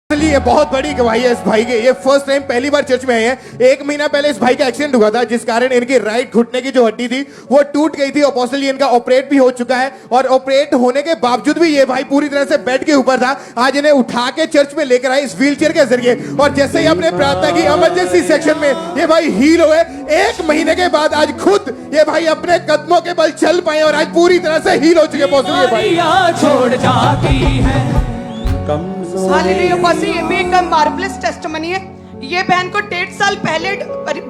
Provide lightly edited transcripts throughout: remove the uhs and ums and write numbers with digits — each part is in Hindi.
ये बहुत बड़ी गवाही है इस भाई के। ये फर्स्ट टाइम पहली बार चर्च में आए हैं। 1 महीना पहले इस भाई का एक्सीडेंट हुआ था जिस कारण इनकी राइट घुटने की जो हड्डी थी वो टूट गई थी। अपोस्टल इनका ऑपरेट भी हो चुका है और ऑपरेट होने के बावजूद भी ये भाई पूरी तरह से बेड के ऊपर था। आज इन्हें उठा के चर्च में लेकर आए इस व्हीलचेयर के जरिए और जैसे ही आपने प्रार्थना की इमरजेंसी सेक्शन में ये भाई हील हुए। 1 महीने के बाद आज खुद ये भाई अपने कदमों के बल चल पाए और आज पूरी तरह से हील हो चुके अपोस्टल ये भाई। छोड़ जाती है हालेलुया बस ये भी एक मार्वलस टेस्टिमनी है। ये बहन को 1.5 साल पहले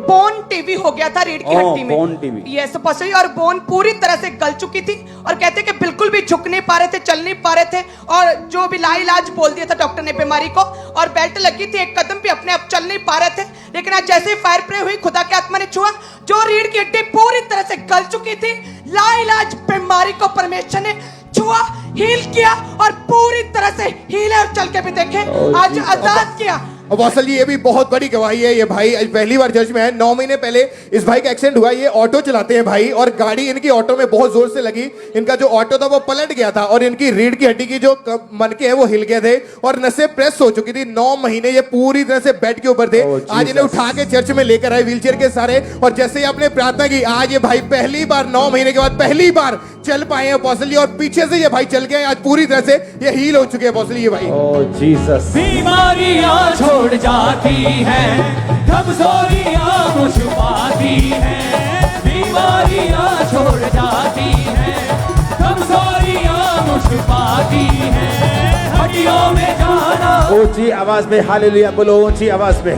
बोन टीवी हो गया था रीढ़ की हड्डी में। बोन टीवी यस पॉसिबल और बोन पूरी तरह से गल चुकी थी और कहते कि बिल्कुल भी झुक नहीं पा रहे थे, चल नहीं पा रहे थे और जो भी लाइलाज बोल दिया था डॉक्टर ने बीमारी को और बेल्ट लगी थी, एक कदम भी अपने आप चल नहीं पा रहे थे। लेकिन आज जैसे ही फायर प्रे हुई खुदा के आत्मा ने छुआ, जो रीढ़ की हड्डी पूरी तरह से गल चुकी थी, लाइलाज बीमारी को परमेश्वर ने छुआ, हील किया और पूरी तरह से हील है और चल के भी देखे आज आजाद किया। अपोस्टल जी ये भी बहुत बड़ी गवाही है। ये भाई आज पहली बार चर्च में है। 9 महीने पहले इस भाई का एक्सीडेंट हुआ। ये ऑटो चलाते हैं भाई और गाड़ी इनकी ऑटो में बहुत जोर से लगी। इनका जो ऑटो था वो पलट गया था और इनकी रीढ़ की हड्डी की जो मनके हैं वो हिल गए थे और नसें प्रेस हो चुकी थी। 9 महीने ये पूरी तरह से बेड के ऊपर थे। आज इन्हें उठा के चर्च में लेकर आए व्हीलचेयर के सारे और जैसे ही आपने प्रार्थना की आज ये भाई पहली बार 9 महीने के बाद पहली बार चल पाए हैं अपोस्टल जी और पीछे से ये भाई चल गए। आज पूरी तरह से ये हील हो चुके हैं अपोस्टल ये भाई। ओह जीसस। बीमारियां छोड़ जाती है, कमजोरियां छुपाती है, बीमारियां छोड़ जाती है, कमजोरियां छुपाती है, हड्डियों में जाना। ऊंची आवाज में हालेलुया बोलो, ऊंची आवाज में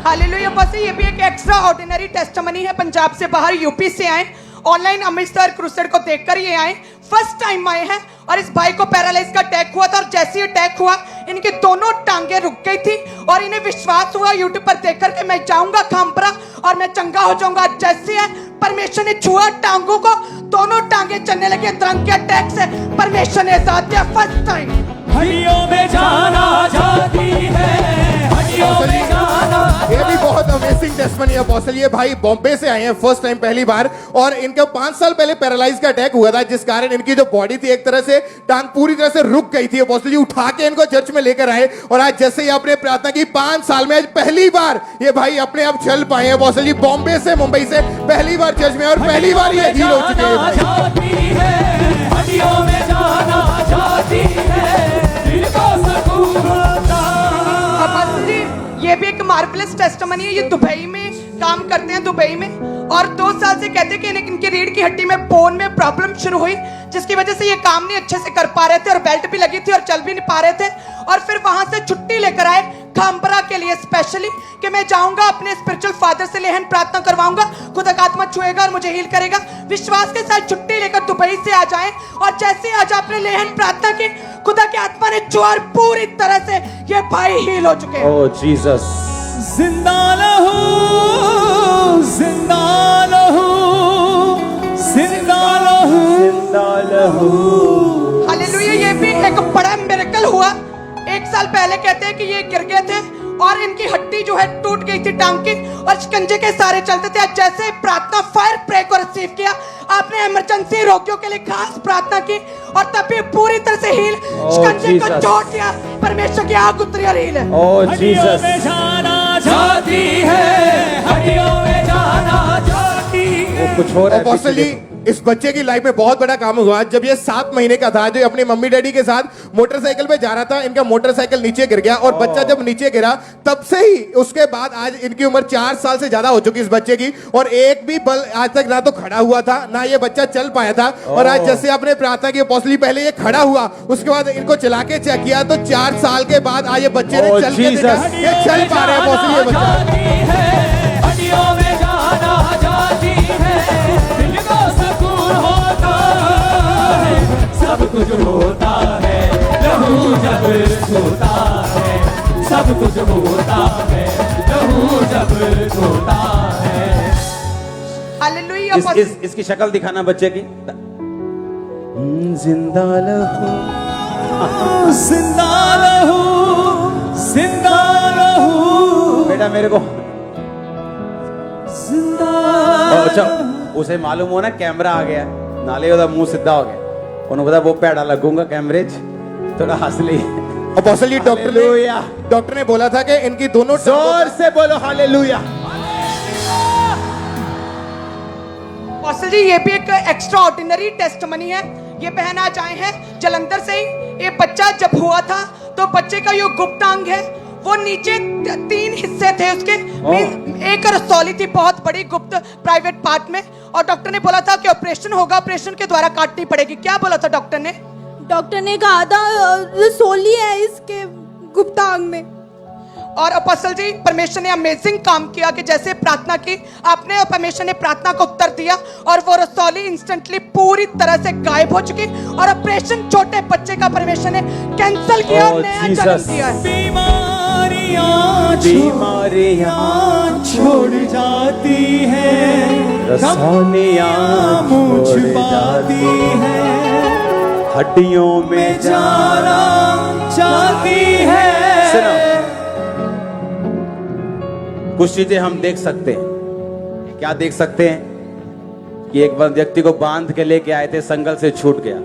हालेलुया बस ये भी एक एक्स्ट्रा ऑर्डिनरी टेस्टिमनी है। पंजाब से बाहर यूपी से आए, ऑनलाइन अमृतसर क्रूसेड को देखकर ये आए, फर्स्ट टाइम आए हैं और इस भाई को पैरालाइज का अटैक हुआ था और जैसे ही अटैक हुआ इनकी दोनों टांगे रुक गई थी और इन्हें विश्वास हुआ यूट्यूब पर देखकर कि मैं जाऊंगा खामपरा और मैं चंगा हो जाऊंगा। जैसे है परमेश्वर ने छुआ टांगों को, दोनों टांगे चलने लगे। तुरंत के अटैक से परमेश्वर ने आजाद दिया फर्स्ट टाइम। हड्डियों में जाना जाती है, हड्डियों में जाना। ये भी बहुत अमेजिंग टेस्टिमनी है अपोस्टल। ये भाई बॉम्बे से आए हैं फर्स्ट टाइम पहली बार और इनका 5 साल पहले पैरालाइज का अटैक हुआ था जिस कारण इनकी जो बॉडी थी एक तरह से टांग पूरी तरह से रुक गई थी। अपोस्टल जी उठा के इनको चर्च में लेकर आए और आज जैसे ही आपने प्रार्थना की 5 साल में आज पहली बार ये भाई अपने आप चल पाए हैं अपोस्टल जी। बॉम्बे से मुंबई से पहली बार चर्च में और पहली बार ये हील हो चुके हैं। ये भी एक मार्वलस टेस्टिमनी है। ये दुबई में काम करते हैं, दुबई में, और 2 साल से कहते हैं कि इनकी रीढ़ की हड्डी में बोन में प्रॉब्लम शुरू हुई जिसकी वजह से ये काम नहीं अच्छे से कर पा रहे थे और बेल्ट भी लगी थी और चल भी नहीं पा रहे थे और फिर वहां से छुट्टी लेकर आए खामपरा के लिए स्पेशली कि मैं जाऊंगा अपने स्पिरिचुअल फादर से लेहन प्रार्थना करवाऊंगा, खुदा का आत्मा छुएगा और मुझे हील करेगा। विश्वास के साथ छुट्टी लेकर दुबई से आ जाएं और जैसे आज आपने लेहन प्रार्थना की खुदा के आत्मा ने छुआ और पूरी तरह से ये भाई हील हो चुके हैं। ओह जीसस। जिंदा रहूं, जिंदा रहूं, जिंदा रहूं, जिंदा रहूं। हालेलुया ये भी एक बड़ा मिरेकल हुआ। 1 साल पहले कहते हैं कि ये गिर गए थे और इनकी हड्डी जो है टूट गई थी टांग की और शिकंजे के सारे चलते थे। आज जैसे प्रार्थना फायर प्रे को रिसीव किया, आपने इमरजेंसी रोगियों के लिए खास प्रार्थना की और तब भी पूरी तरह से हील, शिकंजे को तोड़ दिया, परमेश्वर की आग उतरी और हील है। ओह जीसस। जाती है, हड्डियों में जाना जाती है। वो कुछ हो रहा है अपोस्टल जी इस बच्चे की लाइफ में बहुत बड़ा काम हुआ। जब ये 7 महीने का था जो अपने मम्मी डैडी के साथ मोटरसाइकिल पे जा रहा था, इनका मोटरसाइकिल नीचे गिर गया और बच्चा जब नीचे गिरा तब से ही उसके बाद आज इनकी उम्र 4 साल से ज्यादा हो चुकी इस बच्चे की और एक भी बल आज तक ना तो खड़ा हुआ था ना ये बच्चा चल पाया था। और आज जैसे आपने प्रार्थना की अपोस्टल पहले ये खड़ा हुआ, उसके बाद इनको चला के चेक किया तो 4 साल के बाद आज ये बच्चे ने चल के देखा, ये चल पा रहे हैं अपोस्टल ये बच्चा। सब कुछ होता है लहू जब छूता है, सब कुछ होता है लहू जब छूता है। हालेलुया इसकी शक्ल दिखाना बच्चे की। जिंदा लहू, जिंदा लहू, जिंदा लहू। बेटा मेरे को जिंदा। अच्छा उसे मालूम हो ना कैमरा आ गया नाले मुंह सीधा हो गया, उन्होंने पता वो भैड़ा लगूंगा कैमरे च, थोड़ा हंस ली। अपोस्टल जी हालेलुया। डॉक्टर ने बोला था कि इनकी दोनों जोर से बोलो हालेलुया। अपोस्टल जी ये भी एक एक्स्ट्रा ऑर्डिनरी टेस्टमनी है। ये बहन आज आए हैं जलंधर से ही। ये बच्चा जब हुआ था तो बच्चे का जो गुप्तांग है वो नीचे 3 हिस्से थे उसके। एक रसौली थी बहुत बड़ी गुप्त प्राइवेट पार्ट में, और डॉक्टर ने बोला था कि ऑपरेशन होगा, ऑपरेशन के द्वारा काटनी पड़ेगी। क्या बोला था डॉक्टर ने? डॉक्टर ने कहा था रसोली है इसके गुप्तांग में। और अपोस्टल जी परमेश्वर ने अमेजिंग काम किया कि जैसे प्रार्थना की आपने और परमेश्वर ने प्रार्थना को उत्तर दिया और वो रसौली इंस्टेंटली पूरी तरह से गायब हो चुकी, और ऑपरेशन छोटे बच्चे का परमेश्वर ने कैंसिल किया और नया जन्म दिया है। बीमारियां छोड़ जाती है, रसौलियां मुझ छोड़ पाती है, हड्डियों में जाना चाहती है। सुनो, कुछ चीजें हम देख सकते हैं। क्या देख सकते हैं? कि एक बार व्यक्ति को बांध के लेके आए थे, संगल से छूट गया,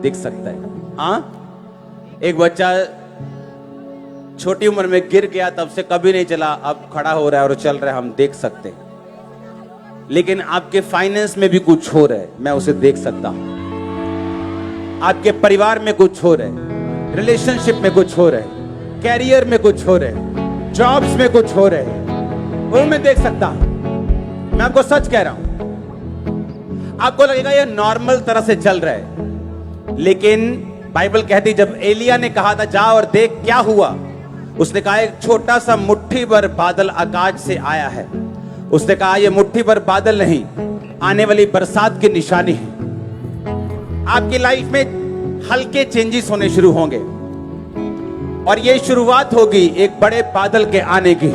दिख सकता है। हाँ, एक बच्चा छोटी उम्र में गिर गया, तब से कभी नहीं चला, अब खड़ा हो रहा है और चल रहा है, हम देख सकते हैं। लेकिन आपके फाइनेंस में भी कुछ हो रहा है, मैं उसे देख सकता हूं। आपके परिवार में कुछ हो रहा है, रिलेशनशिप में कुछ हो रहा है, कैरियर में कुछ हो रहा है, जॉब्स में कुछ हो रहा है, वो मैं देख सकता हूं। मैं आपको सच कह रहा हूं। आपको लगेगा ये नॉर्मल तरह से चल रहा है, लेकिन बाइबल कहती जब एलिया ने कहा था जा और देख क्या हुआ, उसने कहा एक छोटा सा मुट्ठी भर बादल आकाश से आया है। उसने कहा ये मुट्ठी भर बादल नहीं, आने वाली बरसात की निशानी है। आपकी लाइफ में हल्के चेंजेस होने शुरू होंगे और ये शुरुआत होगी एक बड़े बादल के आने की।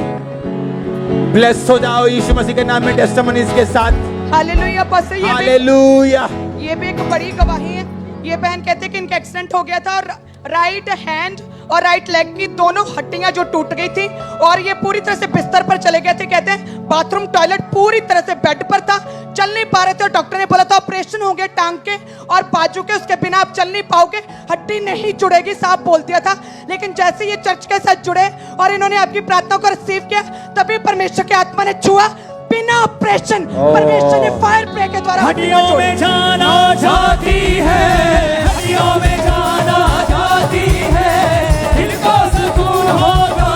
ब्लेस हो जाओ यीशु मसीह के नाम में टेस्टिमनीज के साथ। हालेलुया। बस ये हालेलुया। भी एक बड़ी गवाही है। ये बहन कहते हैं कि इनका एक्सीडेंट हो गया था और राइट हैंड और राइट लेग की दोनों हड्डियां जो टूट गई थी और ये पूरी तरह से बिस्तर पर चले गए थे। कहते हैं बाथरूम टॉयलेट पूरी तरह से बेड पर था, चल नहीं पा रहे थे। और डॉक्टर ने बोला था ऑपरेशन हो गया टांग के और बाजू के, उसके बिना आप चल नहीं पाओगे, हड्डी नहीं जुड़ेगी, साफ बोल दिया था। लेकिन जैसे ये चर्च के साथ जुड़े और इन्होंने आपकी प्रार्थना को रिसीव किया, तभी परमेश्वर की आत्मा ने छुआ, बिना ऑपरेशन परमेश्वर ने फायर प्रे के द्वारा हड्डियों में जाना चाहती है, हड्डियों में जाना चाहती है, इनको सुकून होता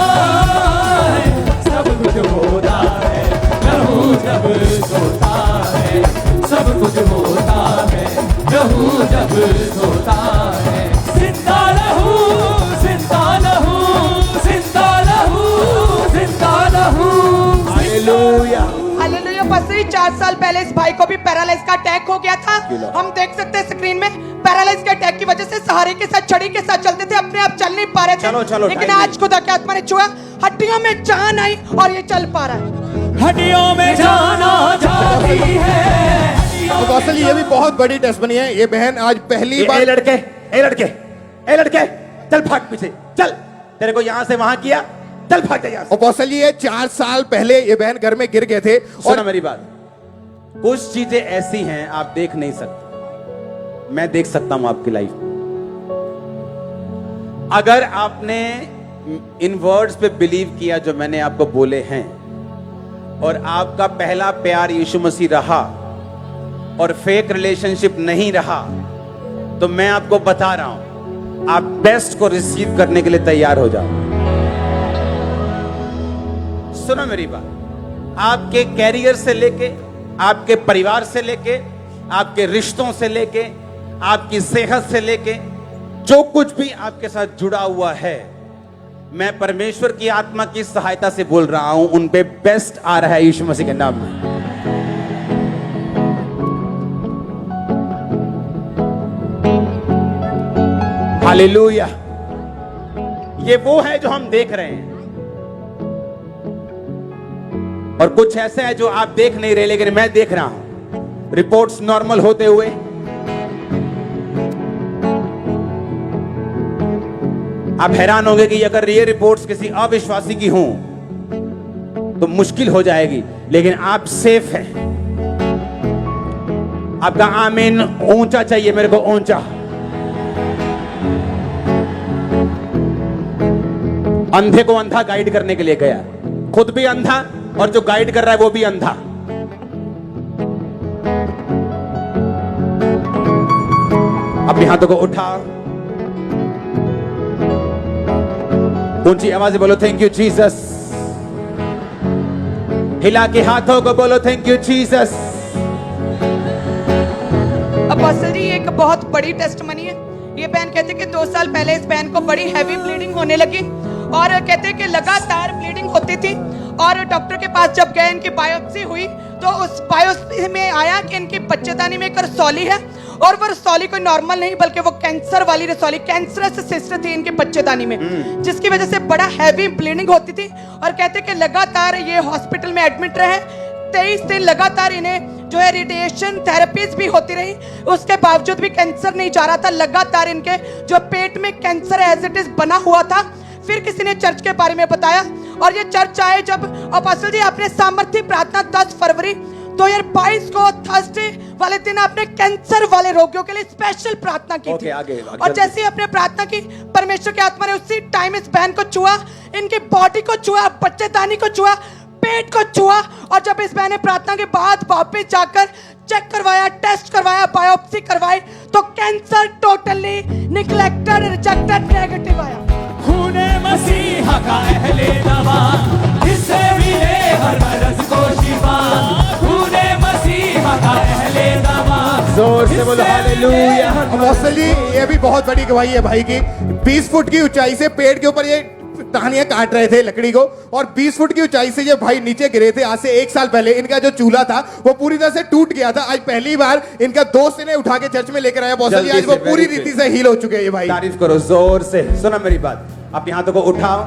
है, सब कुछ होता है, प्रभु जब सोता है, सब कुछ होता है, प्रभु जब सोता है। जिंदा रहूं, जिंदा रहूं, जिंदा रहूं, जिंदा रहूं। हालेलुया। हालेलुया। बस 4 साल पहले इस भाई को भी पैरालाइज का अटैक हो गया था। हम देख सकते हैं स्क्रीन में, पैरालाइज के अटैक की वजह से सहारे के साथ, छड़ी के साथ चलते थे, अपने आप चल नहीं पा रहे थे। चलो, लेकिन आज खुदा की आत्मा ने छुआ, हड्डियों में जान आई और ये चल पा रहा है। हड्डियों में जाना चाहती है। तो कौशल जी ये भी बहुत बड़ी टेस्टमनी है। ये बहन आज पहली बार लड़के, ए लड़के, चल भाग पीछे, चल। तेरे को यहां से वहां किया, चल भाग जा यहां से। अपोस्टल जी ये 4 साल पहले ये बहन घर में गिर गए थे। सुनो मेरी बात, कुछ चीजें ऐसी हैं आप देख नहीं सकते, मैं देख सकता हूं आपकी लाइफ में। अगर आपने इन वर्ड्स पे बिलीव किया जो मैंने आपको बोले हैं, और आपका पहला प्यार यीशु मसीह रहा और फेक रिलेशनशिप नहीं रहा, तो मैं आपको बता रहा हूं आप बेस्ट को रिसीव करने के लिए तैयार हो जाओ। सुनो मेरी बात, आपके कैरियर से लेके, आपके परिवार से लेके, आपके रिश्तों से लेके, आपकी सेहत से लेके, जो कुछ भी आपके साथ जुड़ा हुआ है, मैं परमेश्वर की आत्मा की सहायता से बोल रहा हूं, उन पे बेस्ट आ रहा है यीशु मसीह के नाम में। हालेलुया। ये वो है जो हम देख रहे हैं, और कुछ ऐसा है जो आप देख नहीं रहे लेकिन मैं देख रहा हूं, रिपोर्ट्स नॉर्मल होते हुए। आप हैरान होंगे कि अगर ये रिपोर्ट्स किसी अविश्वासी की हों तो मुश्किल हो जाएगी, लेकिन आप सेफ हैं। आपका आमीन ऊंचा चाहिए मेरे को, ऊंचा। अंधे को अंधा गाइड करने के लिए गया, खुद भी अंधा और जो गाइड कर रहा है वो भी अंधा। अपने हाथों को उठाओ, ऊंची आवाज से बोलो थैंक यू जीसस। हिला के हाथों को बोलो थैंक यू जीसस। अपोस्टल जी ये एक बहुत बड़ी टेस्टमनी है। ये बहन कहते कि 2 साल पहले इस बहन को बड़ी हैवी ब्लीडिंग होने लगी और कहते कि लगातार ब्लीडिंग होती थी और डॉक्टर के पास जब गए, इनकी बायोप्सी हुई तो उस बायोप्सी में आया कि इनकी बच्चेदानी में एक रसौली है और वो रसौली कोई नॉर्मल नहीं बल्कि वो कैंसर वाली रसौली, कैंसरस सिस्ट थी इनके बच्चेदानी में, जिसकी वजह से बड़ा हैवी ब्लीडिंग होती थी। और कहते कि लगातार ये हॉस्पिटल में एडमिट रहे, 23 दिन लगातार इन्हें जो है रेडिएशन थेरेपीज भी होती रही, उसके बावजूद भी कैंसर नहीं जा रहा था। लगातार इनके जो पेट में कैंसर एज इट इज बना हुआ था। फिर किसी ने चर्च के बारे में बताया और ये चर्च आए जब अपोस्टल जी आपने सामर्थ्य प्रार्थना 10 फरवरी 2022 को थर्सडे वाले दिन आपने कैंसर वाले रोगियों के लिए स्पेशल प्रार्थना की थी। आगे, और जैसे ही आपने प्रार्थना की, परमेश्वर की आत्मा ने उसी टाइम इस बहन को छुआ, इनकी बॉडी को छुआ, बच्चेदानी को छुआ, पेट को छुआ। और जब इस बहन ने प्रार्थना के बाद वापस जाकर चेक करवाया, टेस्ट करवाया, बायोप्सी करवाई तो cancer totally neglected, rejected, negative आया। खूने मसीहा का अहले दवा, जिससे मिले हर मर्ज को शिफा। खूने मसीहा का अहले दवा, जोर से बोलो हालेलुया। अपोस्टल जी ये भी बहुत बड़ी गवाही है भाई की। 20 फुट की ऊंचाई से पेड़ के ऊपर ये टहनियां काट रहे थे लकड़ी को और 20 फुट की ऊंचाई से ये भाई नीचे गिरे थे। आज से 1 साल पहले इनका जो चूल्हा था वो पूरी तरह से टूट गया था। आज पहली बार इनका दोस्त इन्हें उठा के चर्च में लेकर आया। अपोस्टल जी आज वो पूरी रीति से हील हो चुके हैं ये भाई। तारीफ करो जोर से। सुना मेरी बात, अपने हाथों को उठाओ,